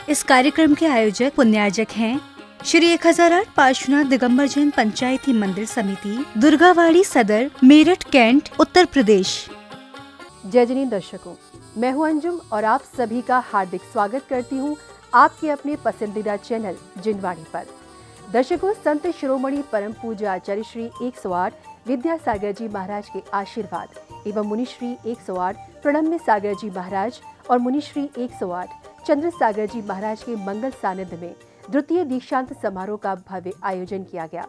इस कार्यक्रम के आयोजक पुण्यार्जक हैं श्री 1008 पार्श्वनाथ दिगंबर जैन पंचायती मंदिर समिति, दुर्गावाड़ी सदर, मेरठ कैंट, उत्तर प्रदेश। जय जनी दर्शकों, मैं हूं अंजुम और आप सभी का हार्दिक स्वागत करती हूं आपके अपने पसंदीदा चैनल जिनवाणी पर। दर्शकों, संत शिरोमणि परम पूज्य आचार्य श्री 108 विद्यासागर जी महाराज के आशीर्वाद एवं मुनिश्री 108 प्रणम्य सागर जी महाराज और मुनिश्री 108 चंद्र सागर जी महाराज के मंगल सानिध्य में द्वितीय दीक्षांत समारोह का भव्य आयोजन किया गया।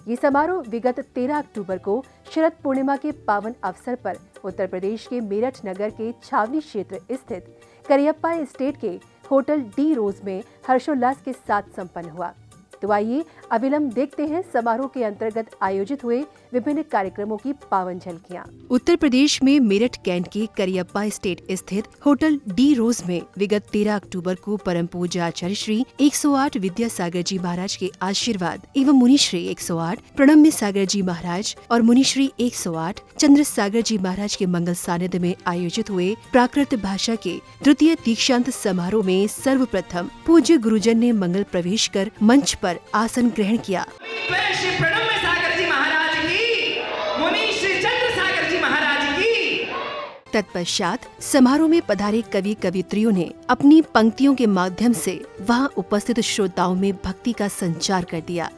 ये समारोह विगत 13 अक्टूबर को शरद पूर्णिमा के पावन अवसर पर उत्तर प्रदेश के मेरठ नगर के छावनी क्षेत्र स्थित करियप्पा एस्टेट के होटल डी रोज में हर्षोल्लास के साथ संपन्न हुआ। तो आइए अविलंब देखते हैं समारोह के अंतर्गत आयोजित हुए विभिन्न कार्यक्रमों की पावन झलकियां। उत्तर प्रदेश में मेरठ कैंट के करियप्पा एस्टेट स्थित होटल डी रोज में विगत 13 अक्टूबर को परम पूज्य आचार्य श्री 108 विद्यासागर जी महाराज के आशीर्वाद एवं मुनिश्री 108 प्रणम्य सागर जी महाराज और मुनिश्री 108 चंद्र सागर जी महाराज के मंगल सानिध्य में आयोजित हुए प्राकृत भाषा के द्वितीय दीक्षांत समारोह में सर्वप्रथम पूज्य गुरुजन ने मंगल प्रवेश कर मंच पर आसन ग्रहण किया। प्रणम्य सागर जी महाराज की, मुनिश्री चंद्र सागर जी महाराज की। तत्पश्चात समारोह में पधारे कवि कवित्रियों ने अपनी पंक्तियों के माध्यम से वहां उपस्थित श्रोताओं में भक्ति का संचार कर दिया।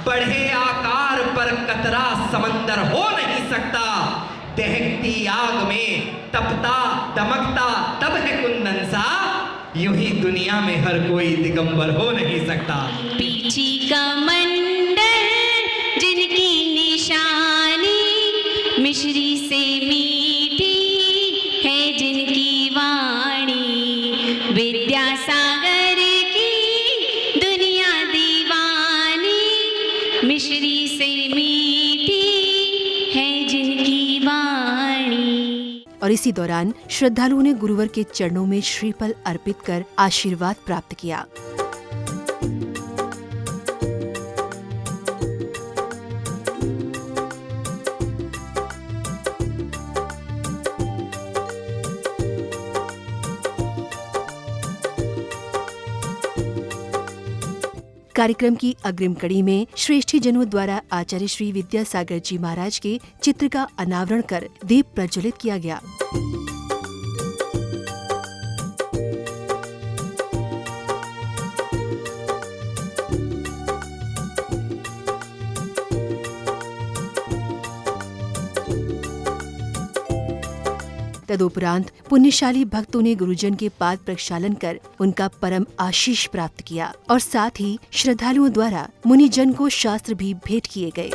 बढ़े आकार पर कतरा समंदर हो नहीं सकता, दहकती आग में तपता दमकता तब है कुंदन सा, यूं ही दुनिया में हर कोई दिगंबर हो नहीं सकता। पीछी का मंडल जिनकी निशानी, मिश्री से मीठी है जिनकी वाणी, विद्यासागर की दुनिया दीवानी, मिश्री से मीठी है जिनकी वाणी। और इसी दौरान श्रद्धालुओं ने गुरुवर के चरणों में श्रीफल अर्पित कर आशीर्वाद प्राप्त किया। कार्यक्रम की अग्रिम कड़ी में श्रेष्ठी जनों द्वारा आचार्य श्री विद्यासागर जी महाराज के चित्र का अनावरण कर दीप प्रज्वलित किया गया। तदुपरांत पुण्यशाली भक्तों ने गुरुजन के पाद प्रक्षालन कर उनका परम आशीष प्राप्त किया और साथ ही श्रद्धालुओं द्वारा मुनिजन को शास्त्र भी भेंट किए गए।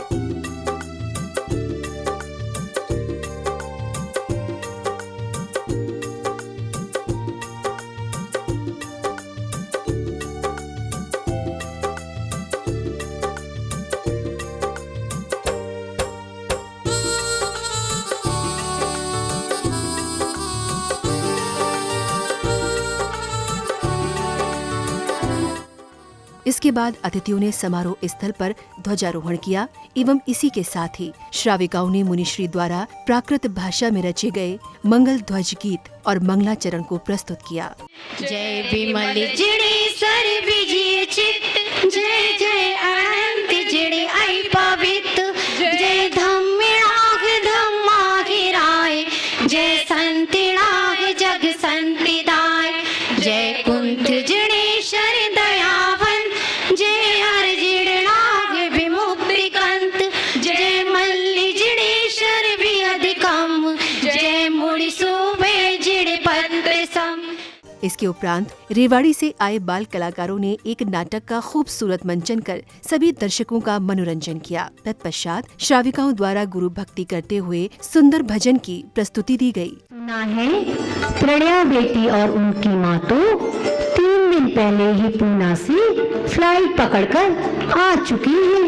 इसके बाद अतिथियों ने समारोह स्थल पर ध्वजारोहण किया एवं इसी के साथ ही श्राविकाओं ने मुनिश्री द्वारा प्राकृत भाषा में रचे गए मंगल ध्वज गीत और मंगलाचरण को प्रस्तुत किया। जय विमल जिड़े सर विजय चित्त, जय जय अनंत जिड़े आई पवित्र, जय धम्मिणाग धम्माहिराय, जय संतिणाग जग संतिदाय, जय कुंठ जिणेश्वर दयावन, जय हर जिड़नाग विमुक्ति कंत, जय मल्ली जिणेश्वर भी अधिकम, जय मुड़ी सुबे इसके उपरांत रेवाड़ी से आए बाल कलाकारों ने एक नाटक का खूबसूरत मंचन कर सभी दर्शकों का मनोरंजन किया। तत्पश्चात श्राविकाओं द्वारा गुरु भक्ति करते हुए सुंदर भजन की प्रस्तुति दी गई। सुना है प्रणया बेटी और उनकी माँ तो 3 दिन पहले ही पूना से फ्लाइट पकड़कर आ चुकी है।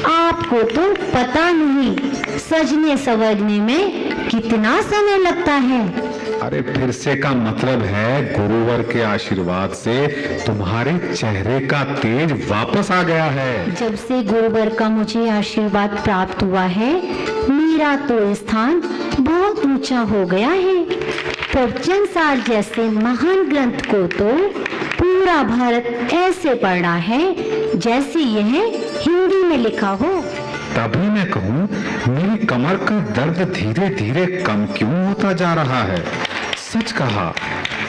आपको तो पता नहीं सजने संवरने में कितना समय लगता है। अरे फिर से का मतलब है गुरुवर के आशीर्वाद से तुम्हारे चेहरे का तेज वापस आ गया है। जब से गुरुवर का मुझे आशीर्वाद प्राप्त हुआ है, मेरा तो स्थान बहुत ऊंचा हो गया है। प्रवचन सार जैसे महान ग्रंथ को तो पूरा भारत ऐसे पढ़ रहा है जैसे यह हिंदी में लिखा हो। तभी मैं कहूँ, मेरी कमर का दर्द धीरे धीरे कम क्यों होता जा रहा है। सच कहा,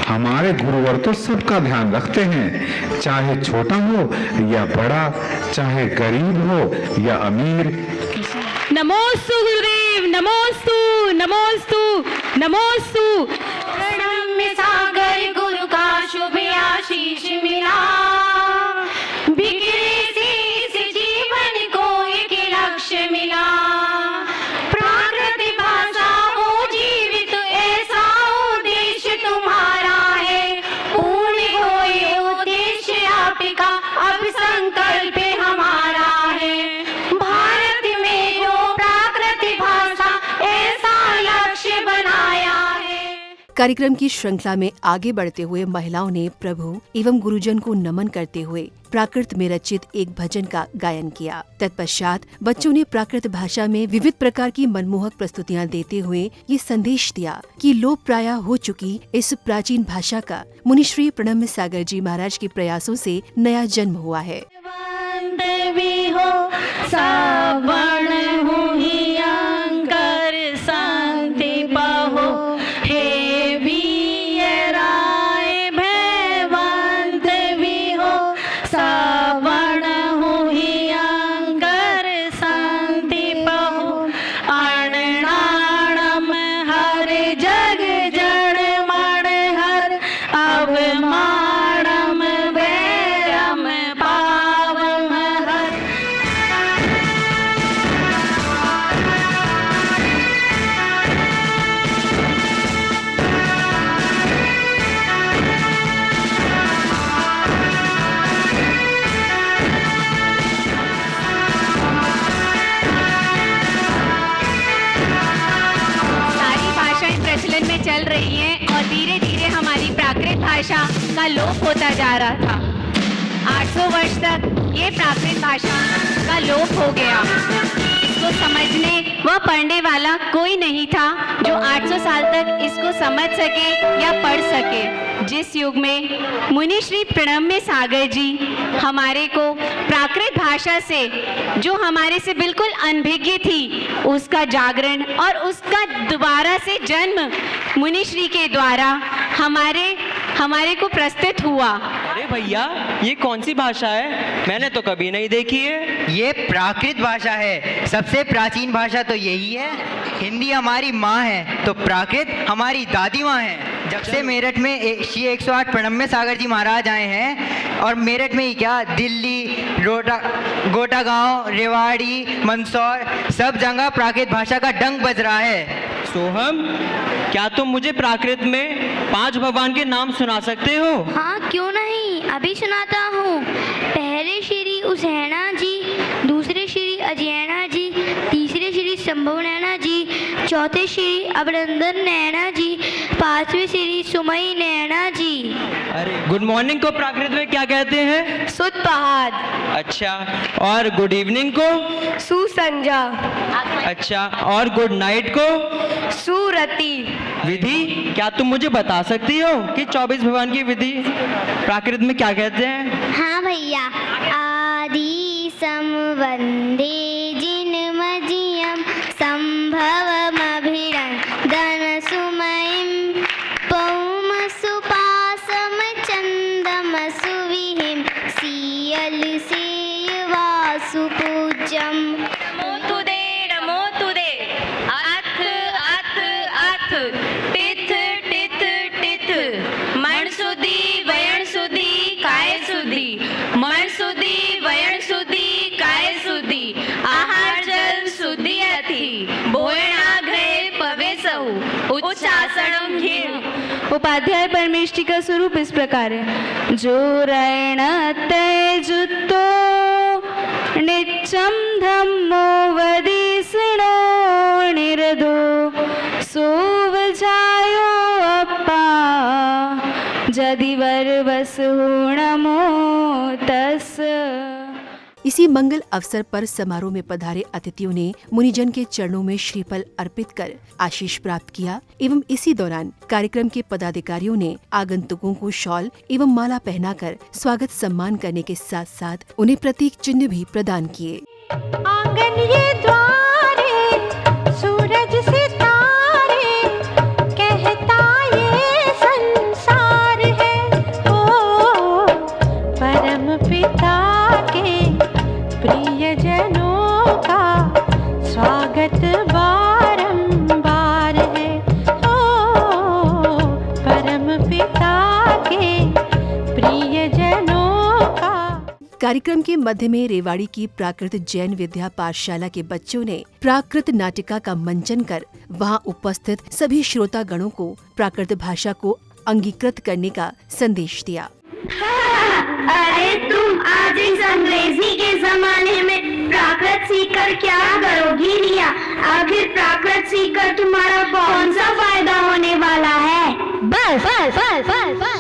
हमारे गुरुवर तो सबका ध्यान रखते हैं, चाहे छोटा हो या बड़ा, चाहे गरीब हो या अमीर। नमोस्तु गुरुदेव, नमोस्तु नमोस्तु नमोस्तु। प्रणम्य सागर गुरु का शुभ आशीष मिला, बिखरे से इस जीवन को एक लक्ष्य मिला। प्राकृतिक भाषा हो जीवित, ऐसा उद्देश्य तुम्हारा है। पूर्ण हो ये उद्देश्य आपका, अब संकल्प हमारा है। भारत में जो प्राकृतिक भाषा ऐसा लक्ष्य बनाया है। कार्यक्रम की श्रृंखला में आगे बढ़ते हुए महिलाओं ने प्रभु एवं गुरुजन को नमन करते हुए प्राकृत में रचित एक भजन का गायन किया। तत्पश्चात बच्चों ने प्राकृत भाषा में विविध प्रकार की मनमोहक प्रस्तुतियां देते हुए ये संदेश दिया कि लोप प्राय हो चुकी इस प्राचीन भाषा का मुनिश्री प्रणम्य सागर जी महाराज के प्रयासों से नया जन्म हुआ है। चल रही हैं और धीरे धीरे हमारी प्राकृत भाषा का लोप होता जा रहा था। 800 वर्ष तक ये प्राकृत भाषा का लोप हो गया। इसको समझने व पढ़ने वाला कोई नहीं था जो 800 साल तक इसको समझ सके या पढ़ सके। जिस युग में मुनि श्री प्रणम्य सागर जी हमारे को प्राकृत भाषा से, जो हमारे से बिल्कुल अनभिज्ञ थी, उसका जागरण और उसका दोबारा से जन्म मुनि श्री के द्वारा हमारे को प्रस्तुत हुआ। अरे भैया, ये कौन सी भाषा है? मैंने तो कभी नहीं देखी है। ये प्राकृत भाषा है। सबसे प्राचीन भाषा तो यही है। हिंदी हमारी माँ है तो प्राकृत हमारी दादी माँ है। जब से मेरठ में श्री 108 प्रणम्य सागर जी महाराज आए हैं, और मेरठ में ही क्या, दिल्ली, गोटा गांव, रेवाड़ी, मंदसौर, सब जगह प्राकृत भाषा का डंक बज रहा है। सोहम, क्या तुम मुझे प्राकृत में 5 भगवान के नाम सुना सकते हो? हाँ, क्यों नहीं, अभी सुनाता हूँ। पहले श्री उसेना जी, दूसरे श्री अजैना जी, तीसरे श्री शंभु नैना जी, चौथे श्री अभिनंदन नैना जी, 5वें श्री सुमई नैना जी। अरे, गुड मॉर्निंग को प्राकृत में क्या कहते हैं? सुप्रभात। अच्छा, और गुड इवनिंग को? सुसंजा। अच्छा, और गुड नाइट को? सुरति। विधि, क्या तुम मुझे बता सकती हो कि 24 भगवान की विधि प्राकृत में क्या कहते हैं? हाँ भैया, आदि समवंदे जिनमजियम संभवमभिरंदन सुमयिं पौम सुपासम चंदम सुविहिं सीयल सेयवासु पूज्यम। नमो तुदे, अथ टिथ टिथ टिथ, मणसुद उपाध्याय परमेष्टि का स्वरूप इस प्रकार है। जो रण तेजुतो नित्यम धम्मो वदिष्णो निर्दो सोव जायो अप्पा जदि वरवस नमो तस्। इसी मंगल अवसर पर समारोह में पधारे अतिथियों ने मुनिजन के चरणों में श्रीफल अर्पित कर आशीष प्राप्त किया एवं इसी दौरान कार्यक्रम के पदाधिकारियों ने आगंतुकों को शॉल एवं माला पहनाकर स्वागत सम्मान करने के साथ साथ उन्हें प्रतीक चिन्ह भी प्रदान किए। आंगन ये द्वारे सूरज सितारे कहता ये संसार है, ओ परम पिता के प्रियजनों का स्वागत बारंबार है, ओ परम पिता के प्रियजनों का। कार्यक्रम के मध्य में रेवाड़ी की प्राकृत जैन विद्या पाठशाला के बच्चों ने प्राकृत नाटिका का मंचन कर वहां उपस्थित सभी श्रोता गणों को प्राकृत भाषा को अंगीकृत करने का संदेश दिया। अरे तुम आज इस अंग्रेजी के जमाने में प्राकृत सीखकर क्या करोगी रिया? आखिर प्राकृत सीखकर तुम्हारा कौन सा फायदा होने वाला है? बस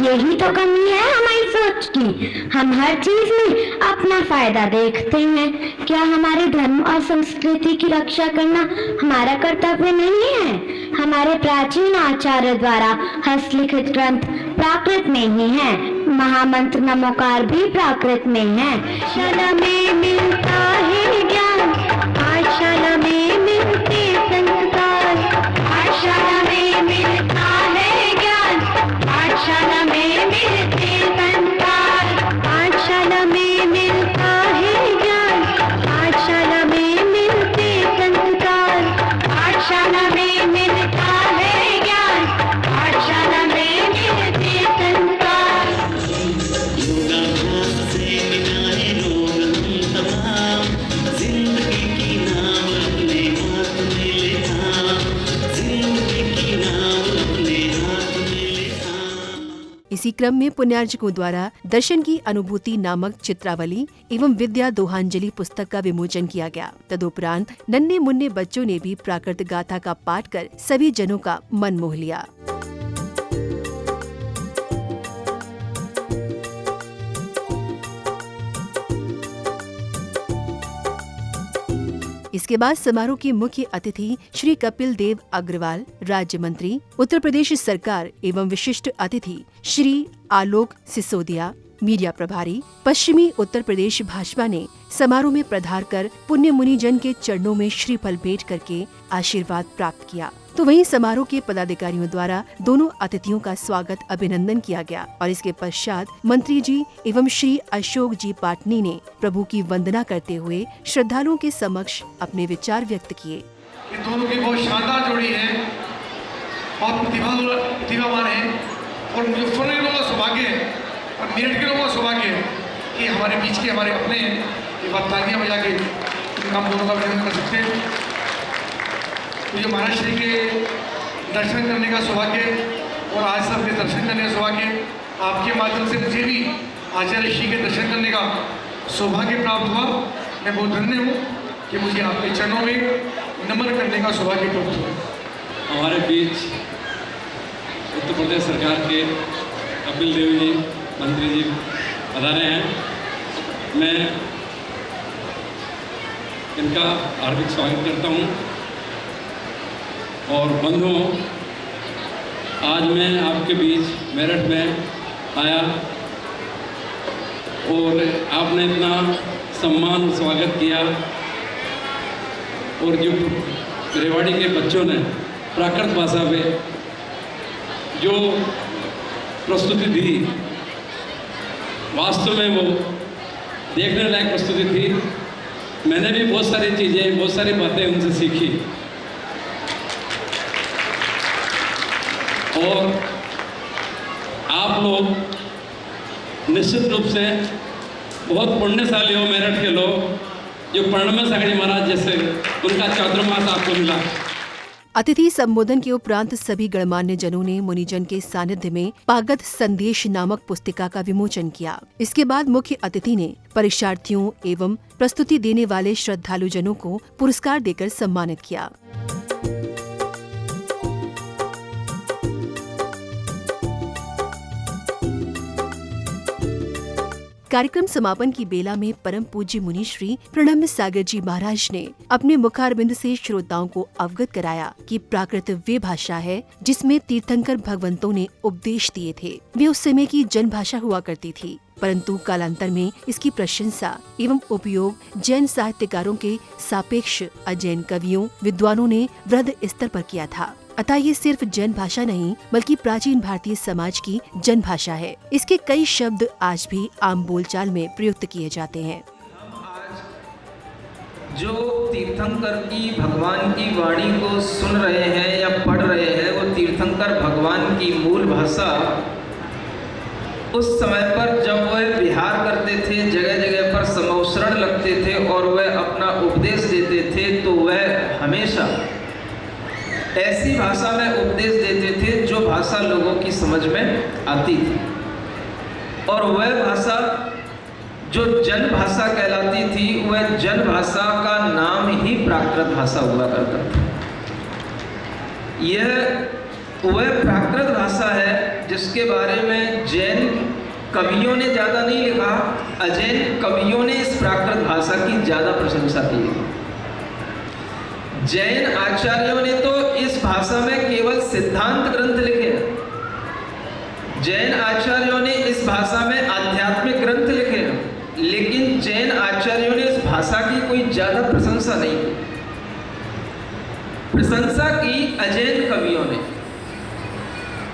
यही तो कमी है हमारी सोच की। हम हर चीज में अपना फायदा देखते हैं। क्या हमारे धर्म और संस्कृति की रक्षा करना हमारा कर्तव्य नहीं है? हमारे प्राचीन आचार्य द्वारा हस्तलिखित ग्रंथ प्राकृत में ही है। महामंत्र नमोकार भी प्राकृत में है। पाठशाला में मिलता है ज्ञान, पाठशाला में मिलते संस्कार, पाठशाला में मिलता है ज्ञान, पाठशाला में मिलते संस्कार, पाठशाला में मिलता है ज्ञान, पाठशाला में मिलते संस्कार, पाठशाला में मिलता है ज्ञान, पाठशाला में मिलते संस्कार। इसी क्रम में पुण्यार्जकों द्वारा दर्शन की अनुभूति नामक चित्रावली एवं विद्या दोहांजलि पुस्तक का विमोचन किया गया। तदुपरांत नन्हे मुन्ने बच्चों ने भी प्राकृत गाथा का पाठ कर सभी जनों का मन मोह लिया। इसके बाद समारोह के मुख्य अतिथि श्री कपिल देव अग्रवाल, राज्य मंत्री उत्तर प्रदेश सरकार एवं विशिष्ट अतिथि श्री आलोक सिसोदिया, मीडिया प्रभारी पश्चिमी उत्तर प्रदेश भाजपा ने समारोह में पधार कर पुण्य मुनिजन के चरणों में श्रीफल भेंट करके आशीर्वाद प्राप्त किया। तो वहीं समारोह के पदाधिकारियों द्वारा दोनों अतिथियों का स्वागत अभिनंदन किया गया और इसके पश्चात मंत्री जी एवं श्री अशोक जी पाटनी ने प्रभु की वंदना करते हुए श्रद्धालुओं के समक्ष अपने विचार व्यक्त किए। दोनों की बहुत शानदार जोड़ी है और प्रतिभावान है और मुजफ्फरनगर के लोगों का सौभाग्य है और मेरठ के लोगों का सौभाग्य है कि हमारे बीच के हमारे अपने हैं। ये बात तालियां बजा के हम दोनों का अभिनंदन कर सकते हैं। मुझे महाराज श्री के दर्शन करने का सौभाग्य और आज सबके दर्शन करने का सौभाग्य, आपके माध्यम से मुझे भी आचार्य श्री के दर्शन करने का सौभाग्य प्राप्त हुआ। मैं बहुत धन्य हूँ कि मुझे आपके चरणों में नमन करने का सौभाग्य प्राप्त हुआ। हमारे बीच उत्तर प्रदेश सरकार के कपिल देव जी मंत्री जी पधारे हैं। मैं इनका हार्दिक स्वागत करता हूँ। और बंधुओं, आज मैं आपके बीच मेरठ में आया और आपने इतना सम्मान स्वागत किया और जो रेवाड़ी के बच्चों ने प्राकृत भाषा में जो प्रस्तुति दी, वास्तव में वो देखने लायक प्रस्तुति थी। मैंने भी बहुत सारी चीज़ें, बहुत सारी बातें उनसे सीखी और आप लोग निश्चित रूप से बहुत पुण्यशाली हो मेरठ के लोग, जो प्रणम्य सागरी महाराज जैसे उनका चातुर्मास आपको मिला। अतिथि संबोधन के उपरांत सभी गणमान्य जनों ने मुनिजन के सानिध्य में पागत संदेश नामक पुस्तिका का विमोचन किया। इसके बाद मुख्य अतिथि ने परीक्षार्थियों एवं प्रस्तुति देने वाले श्रद्धालु जनों को पुरस्कार देकर सम्मानित किया। कार्यक्रम समापन की बेला में परम पूज्य मुनि श्री प्रणम्य सागर जी महाराज ने अपने मुखारबिंद से श्रोताओं को अवगत कराया कि प्राकृत वे भाषा है जिसमें तीर्थंकर भगवंतों ने उपदेश दिए थे। वे उस समय की जन भाषा हुआ करती थी, परंतु कालांतर में इसकी प्रशंसा एवं उपयोग जैन साहित्यकारों के सापेक्ष अजैन कवियों विद्वानों ने वृहद स्तर पर किया था। अतः ये सिर्फ जन भाषा नहीं बल्कि प्राचीन भारतीय समाज की जन भाषा है। इसके कई शब्द आज भी आम बोलचाल में प्रयुक्त किए जाते हैं। जो तीर्थंकर की भगवान की वाणी को सुन रहे हैं या पढ़ रहे हैं, वो तीर्थंकर भगवान की मूल भाषा उस समय पर जब वह विहार करते थे, जगह जगह पर समवसरण लगते थे और वह अपना उपदेश देते थे, तो वह हमेशा ऐसी भाषा में उपदेश देते थे जो भाषा लोगों की समझ में आती थी। और वह भाषा जो जन भाषा कहलाती थी, वह जन भाषा का नाम ही प्राकृत भाषा हुआ करता था। यह वह प्राकृत भाषा है जिसके बारे में जैन कवियों ने ज़्यादा नहीं लिखा, अजैन कवियों ने इस प्राकृत भाषा की ज़्यादा प्रशंसा की है। जैन आचार्यों ने तो इस भाषा में केवल सिद्धांत ग्रंथ लिखे हैं। जैन आचार्यों ने इस भाषा में आध्यात्मिक ग्रंथ लिखे हैं, लेकिन जैन आचार्यों ने इस भाषा की कोई ज़्यादा प्रशंसा नहीं की। प्रशंसा की अजैन कवियों ने,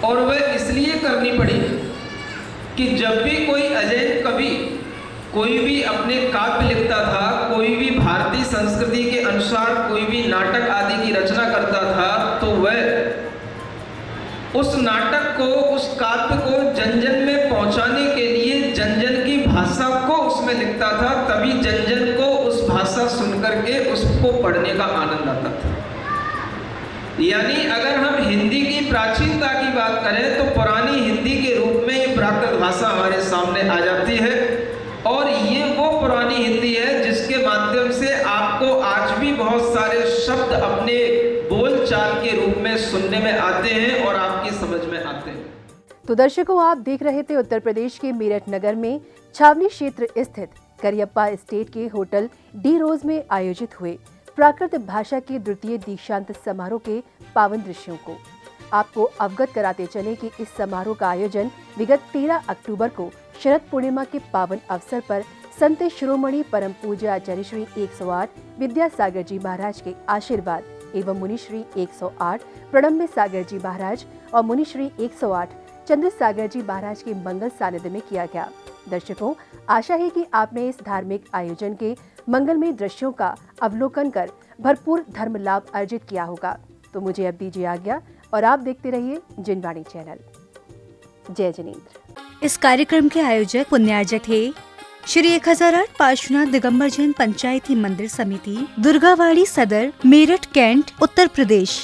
और वह इसलिए करनी पड़ी कि जब भी कोई अजैन कवि कोई भी अपने काव्य लिखता था, कोई भी भारतीय संस्कृति के अनुसार कोई भी नाटक आदि की रचना करता था, तो वह उस नाटक को, उस काव्य को जन जन में पहुंचाने के लिए जन जन की भाषा को उसमें लिखता था, तभी जन जन को उस भाषा सुनकर के उसको पढ़ने का आनंद आता था। यानी अगर हम हिंदी की प्राचीनता की बात करें तो पुरानी हिंदी के रूप में ये प्राकृत भाषा हमारे सामने आ जाती है, और ये वो पुरानी हिंदी है जिसके माध्यम से आपको आज भी बहुत सारे शब्द अपने बोलचाल के रूप में सुनने में आते हैं और आपकी समझ में आते हैं। तो दर्शकों, आप देख रहे थे उत्तर प्रदेश के मेरठ नगर में छावनी क्षेत्र स्थित करियप्पा एस्टेट के होटल डी रोज में आयोजित हुए प्राकृत भाषा के द्वितीय दीक्षांत समारोह के पावन दृश्यों को आपको अवगत कराते चले कि इस समारोह का आयोजन विगत 13 अक्टूबर को शरद पूर्णिमा के पावन अवसर पर संत शिरोमणि परम पूज्य आचार्य श्री 108 विद्यासागर जी महाराज के आशीर्वाद एवं मुनि श्री 108 प्रणम्य सागर जी महाराज और मुनि श्री 108 चंद्र सागर जी महाराज के मंगल सानिध्य में किया गया। दर्शकों, आशा है कि आपने इस धार्मिक आयोजन के मंगलमय दृश्यों का अवलोकन कर भरपूर धर्म लाभ अर्जित किया होगा। तो मुझे अब दीजिए आज्ञा और आप देखते रहिए जिनवाणी चैनल। जय जिनेंद्र। इस कार्यक्रम के आयोजक पुण्यार्जक थे श्री 1008 पार्श्वनाथ दिगंबर जैन पंचायती मंदिर समिति, दुर्गावाड़ी सदर, मेरठ कैंट, उत्तर प्रदेश।